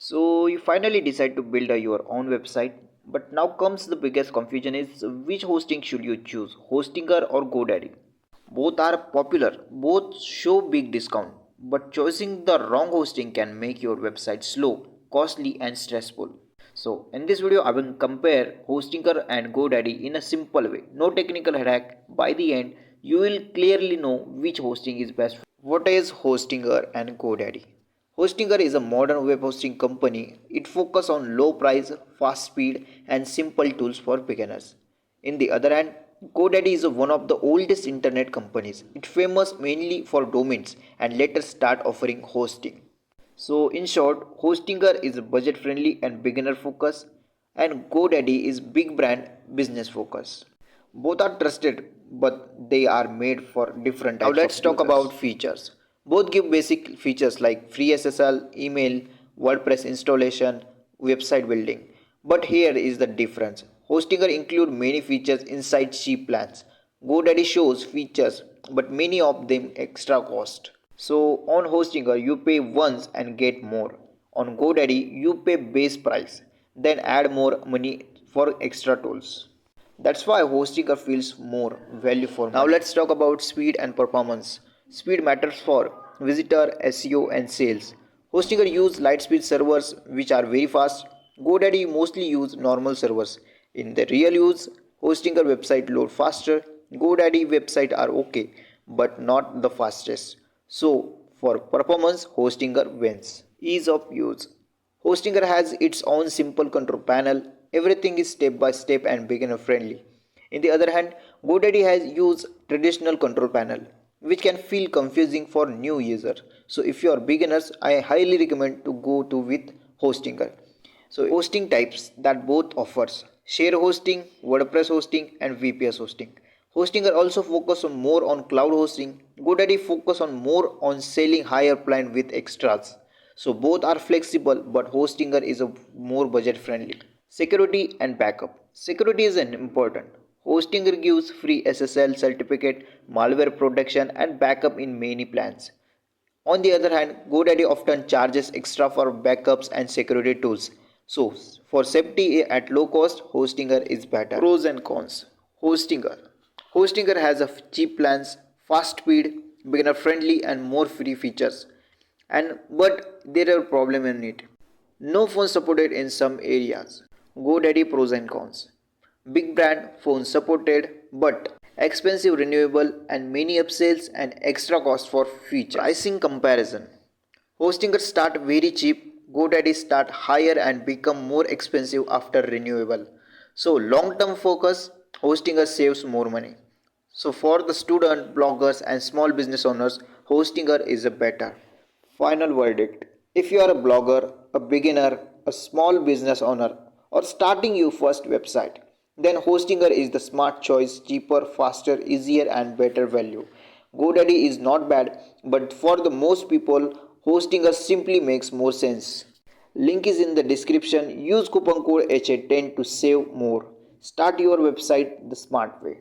So you finally decide to build your own website, but now comes the biggest confusion is which hosting should you choose, Hostinger or GoDaddy? Both are popular, both show big discount, but choosing the wrong hosting can make your website slow, costly and stressful. So in this video I will compare Hostinger and GoDaddy in a simple way. No technical hack. By the end you will clearly know which hosting is best. What is Hostinger and GoDaddy? Hostinger is a modern web hosting company. It focuses on low price, fast speed and simple tools for beginners. In the other hand, GoDaddy is one of the oldest internet companies. It's famous mainly for domains and later start offering hosting. So in short, Hostinger is budget friendly and beginner focused and GoDaddy is big brand business focus. Both are trusted but they are made for different types. Now let's talk about features. Both give basic features like free SSL, email, WordPress installation, website building. But here is the difference. Hostinger include many features inside cheap plans. GoDaddy shows features but many of them extra cost. So on Hostinger you pay once and get more. On GoDaddy you pay base price, then add more money for extra tools. That's why Hostinger feels more value for money. Now let's talk about speed and performance. Speed matters for visitor, SEO and sales. Hostinger use Lightspeed servers which are very fast. GoDaddy mostly use normal servers. In the real use, Hostinger website load faster. GoDaddy website are okay but not the fastest. So for performance, Hostinger wins. Ease of use. Hostinger has its own simple control panel. Everything is step by step and beginner friendly. In the other hand, GoDaddy has used traditional control panel, which can feel confusing for new users. So if you are beginners, I highly recommend to go to with Hostinger. So hosting types that both offers: share hosting, WordPress hosting and VPS hosting. Hostinger also focus on more on cloud hosting. GoDaddy focus on more on selling higher plan with extras. So both are flexible but Hostinger is a more budget friendly. Security and backup. Security is an important. Hostinger gives free SSL certificate, malware protection and backup in many plans. On the other hand, GoDaddy often charges extra for backups and security tools. So, for safety at low cost, Hostinger is better. Pros and cons. Hostinger. Hostinger has a cheap plans, fast speed, beginner friendly and more free features. But there are problems in it. No phone supported in some areas. GoDaddy pros and cons. Big brand phone supported but expensive renewable and many upsells and extra cost for features. Pricing comparison. Hostinger start very cheap, GoDaddy start higher and become more expensive after renewable. So long term focus, Hostinger saves more money. So for the student, bloggers and small business owners, Hostinger is a better. Final verdict. If you are a blogger, a beginner, a small business owner, or starting your first website, then Hostinger is the smart choice, cheaper, faster, easier, and better value. GoDaddy is not bad, but for the most people, Hostinger simply makes more sense. Link is in the description. Use coupon code HA10 to save more. Start your website the smart way.